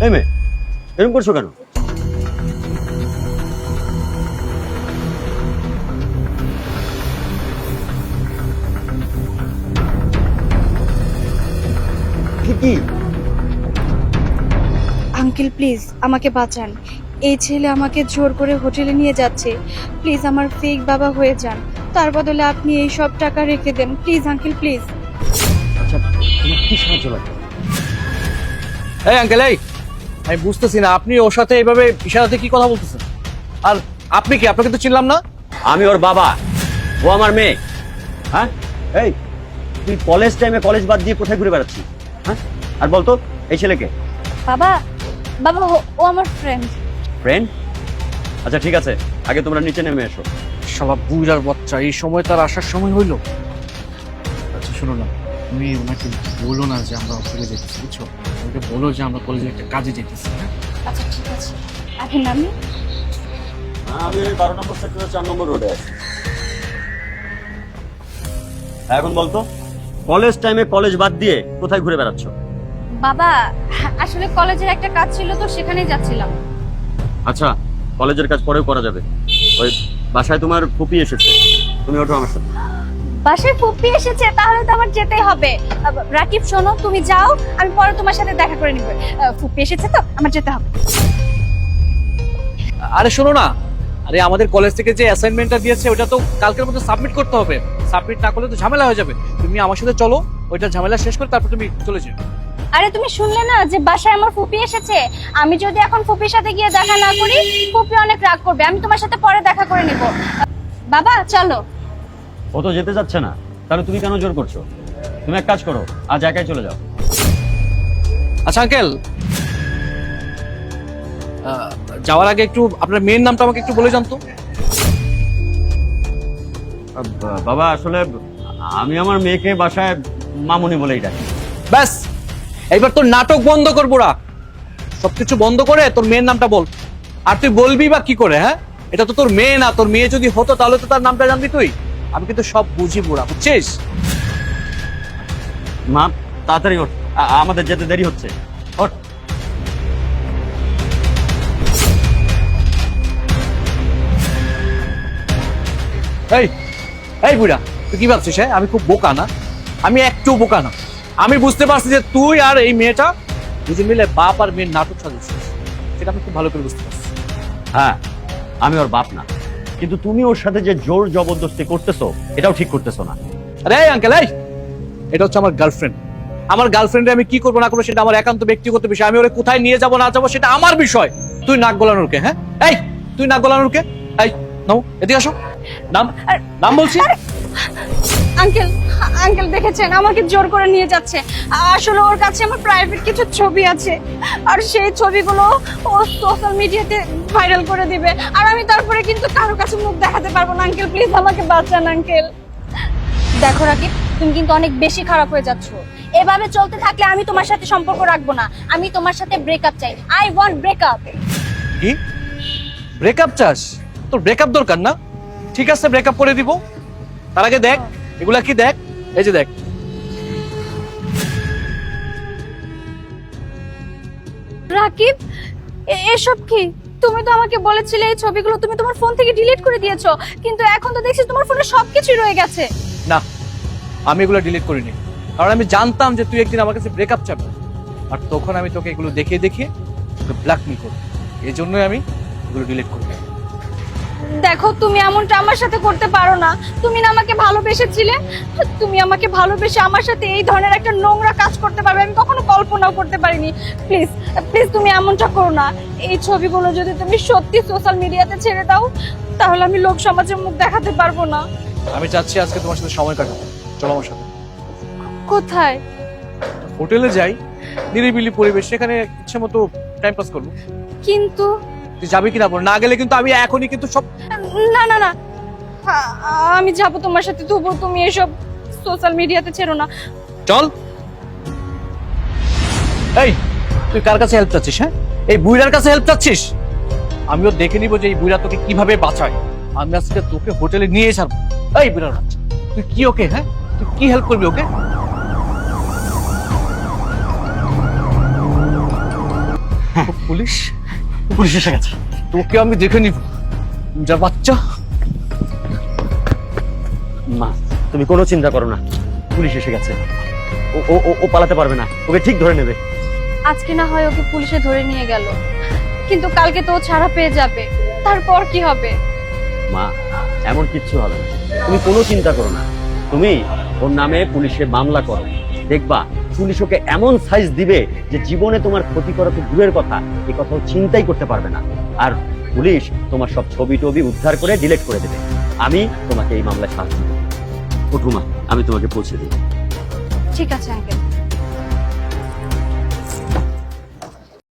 এই মেয়ে, এরকম করছো কেন? কি আঙ্কেল প্লিজ আমাকে বাঁচান। এই ছেলে আমাকে জোর করে হোটেলে নিয়ে যাচ্ছে। প্লিজ আমার ফেক বাবা হয়ে যান, তার বদলে আপনি এই সব টাকা রেখে দেন প্লিজ আঙ্কেল প্লিজ। আচ্ছা, তোমার কি সাহায্য লাগবে? এই আঙ্কেল, এই আমি বুঝতেছি না আপনি ওর সাথে এইভাবে ইশারাতে কি কথা বলতেছেন। আর আপনি কি, আপনাকে তো চিনলাম না। আমি ওর বাবা, ও আমার মেয়ে। হ্যাঁ, এই তুই কলেজ টাইমে কলেজ বাদ দিয়ে কোথায় ঘুরে বেড়াচ্ছিস? হ্যাঁ, আর বলতো এই ছেলেকে? বাবা, বাবা ও আমার ফ্রেন্ড। ফ্রেন্ড? আচ্ছা ঠিক আছে, আগে তোমরা নিচে নেমে এসো। শালা বুইড়ার বাচ্চা, এই সময় তার আসার সময় হইলো। আচ্ছা শোনো না, তুমি ওনাকে বলো না যে আমরা হোটেলে যেতেছি, বুঝছো? ওকে বলো যে আমরা কলেজে একটা কাজে যেতেছি। হ্যাঁ আচ্ছা ঠিক আছে, এখন আমি আমি 12 নম্বর সেক্টরের 4 নম্বর রোডে আছি। এখন বলতো কলেজ টাইমে কলেজ বাদ দিয়ে কোথায় ঘুরে বেড়াচ্ছ? বাবা আসলে কলেজের একটা কাজ ছিল তো সেখানেই যাচ্ছিলাম। আচ্ছা, কলেজের কাজ পরেও করা যাবে। ওই বাসায় তোমার ফুপি এসেছে, তুমি ওঠো আমার সাথে। বাসায় ফুপি এসেছে, তাহলে তো আমার যেতেই হবে। রাকিব শোনো, তুমি যাও, আমি পরে তোমার সাথে দেখা করে নিব। ফুপি এসেছে তো আমার যেতে হবে। আরে শোনো না, আরে আমাদের কলেজ থেকে যে অ্যাসাইনমেন্টটা দিয়েছে ওটা তো কালকের মধ্যে সাবমিট করতে হবে। সাবমিট না করলে তো ঝামেলা হয়ে যাবে। তুমি আমার সাথে চলো, ওইটা ঝামেলা শেষ করে তারপর তুমি চলে যাও। আরে তুমি শুনলে না যে বাসায় আমার ফুপি এসেছে? আমি যদি এখন ফুপির সাথে গিয়ে দেখা না করি, ফুপি অনেক রাগ করবে। আমি তোমার সাথে পরে দেখা করে নিব। বাবা চলো। ও তো যেতে যাচ্ছে না, তাহলে তুমি কেন জোর করছো? তুমি এক কাজ করো, আজ একাই চলে যাও। আচ্ছা আঙ্কেল, যাওয়ার আগে একটু আপনার মেয়ের নামটা আমাকে একটু বলে যান তো। বাবা আসলে আমি আমার মেয়েকে বাসায় মামুনি বলেই ডাকি। ব্যাস, এইবার তোর নাটক বন্ধ করবো না, সবকিছু বন্ধ করে তোর মেয়ের নামটা বল। আর তুই বলবি বা কি করে? হ্যাঁ, এটা তো তোর মেয়ে না, তোর মেয়ে যদি হতো তাহলে তো তার নামটা জানবি তুই। আমি কিন্তু সব বুঝি বুড়া, বুঝছিস? মা তাড়াতাড়ি ওঠ, আমাদের যেতে দেরি হচ্ছে। ওঠ। এই এই বুড়া, তুই কি ভাবছিস? হ্যাঁ, আমি খুব বোকা না? আমি একটু বোকা না। আমি বুঝতে পারছি যে তুই আর এই মেয়েটা দুজন মিলে বাপ আর মেয়ের নাটক সাজিয়েছিস। সেটা আমি খুব ভালো করে বুঝতে পারছি। হ্যাঁ, আমি ওর বাপ না, কিন্তু তুমি ওর সাথে যে জোর জবরদস্তি করতেছো এটাও ঠিক করতেছো না। আরে আঙ্কেল, এই এটা হচ্ছে আমার গার্লফ্রেন্ড। আমার গার্লফ্রেন্ডে আমি কি করবো না করবো সেটা আমার একান্ত ব্যক্তিগত বিষয়। আমি ওরে কোথায় নিয়ে যাবো না যাবো সেটা আমার বিষয়। তুই নাক গলানোর কে? হ্যাঁ, এই তুই নাক গলানোর কে? এই নাও, এদিকে আসো। নাম, নাম বলছি। আঙ্কেল, আঙ্কেল দেখেছেন আমাকে জোর করে নিয়ে যাচ্ছে। আসলে ওর কাছে আমার প্রাইভেট কিছু ছবি আছে, আর সেই ছবিগুলো ও সোশ্যাল মিডিয়াতে ভাইরাল করে দিবে। আর আমি তারপরে কিন্তু কারো কাছে মুখ দেখাতে পারবো না। আঙ্কেল প্লিজ আমাকে বাঁচান আঙ্কেল। দেখো রাকিব, তুমি কিন্তু অনেক বেশি খারাপ হয়ে যাচ্ছ। এভাবে চলতে থাকলে আমি তোমার সাথে সম্পর্ক রাখবো না। আমি তোমার সাথে ব্রেকআপ চাই। I want breakup. কি ব্রেকআপ চাস? তোর ব্রেকআপ দরকার না? ঠিক আছে, ব্রেকআপ করে দিব। তার আগে দেখ এগুলা কি, দেখ এই যে দেখ। রাকিব, এসব কি? তুমি তো আমাকে বলেছিলে এই ছবিগুলো তুমি তোমার ফোন থেকে ডিলিট করে দিয়েছো, কিন্তু এখন তো দেখছি তোমার ফোনে সবকিছু রয়ে গেছে। না, আমি এগুলো ডিলিট করিনি, কারণ আমি জানতাম যে তুই একদিন আমার কাছে ব্রেকআপ চাবি। আর তখন আমি তোকে এগুলো দেখিয়ে দেখিয়ে তোকে ব্ল্যাকমেল করব। এই জন্যই আমি এগুলো ডিলিট করি। দেখো, তুমি এমনটা আমার সাথে করতে পারো না। তুমি না আমাকে ভালোবেসেছিলে? তুমি আমাকে ভালোবেসে আমার সাথে এই ধরনের একটা নোংরা কাজ করতে পারবে আমি কখনো কল্পনাও করতে পারিনি। প্লিজ প্লিজ তুমি এমনটা করো না। এই ছবিগুলো যদি তুমি সত্যি সোশ্যাল মিডিয়াতে ছেড়ে দাও, তাহলে আমি লোক সমাজে মুখ দেখাতে পারবো না। আমি চাচ্ছি আজকে তোমার সাথে সময় কাটাবো। চলো আমার সাথে। কোথায়? হোটেলে যাই, নিরিবিলি পরিবেশ, সেখানে ইচ্ছে মতো টাইম পাস করবো। কিন্তু তুই যাবি কিনা বল? না গেলে কিন্তু আমি এখনই কিন্তু সব। না না না, আমি যাবো তোমার সাথে, তবুও তুমি এসব সোশ্যাল মিডিয়াতে ছেড়ো না। চল। এই তুই কার কাছে হেল্প চাচ্ছিস? হ্যাঁ, এই বুইড়ার কাছে হেল্প চাচ্ছিস? আমিও দেখে নিব যে এই বুইড়া তোকে কিভাবে বাঁচায়। আমি আজকে তোকে হোটেলে নিয়ে ছাড়বো। এই বুইড়ার বাচ্চা, তুই কি ওকে, হ্যাঁ তুই কি হেল্প করবি ওকে? পুলিশ পুলিশ এসে গেছে। তোকে আমি দেখে নিব যা বাচ্চা। মা তুমি কোনো চিন্তা করো না, পুলিশ এসে গেছে। ও ও ও- ও পালাতে পারবে না, ওকে ঠিক ধরে নেবে। আজকে না হয় ওকে পুলিশে ধরে নিয়ে গেল, কিন্তু কালকে তো ও ছাড়া পেয়ে যাবে, তারপর কি হবে? মা এমন কিচ্ছু হবে না, তুমি কোনো চিন্তা করো না। তুমি ওর নামে পুলিশে মামলা করো, দেখবা পুলিশ ওকে এমন সাইজ দিবে যে জীবনে তোমার ক্ষতি করা তো দূরের কথা, এ কথাও চিন্তাই করতে পারবে না। আর পুলিশ তোমার সব ছবি টবি উদ্ধার করে ডিলিট করে দেবে। আমি তোমাকে এই মামলায় সাহায্য করবো। ওঠো মা, আমি তোমাকে পৌঁছে দিই। ঠিক আছে আঙ্কেল।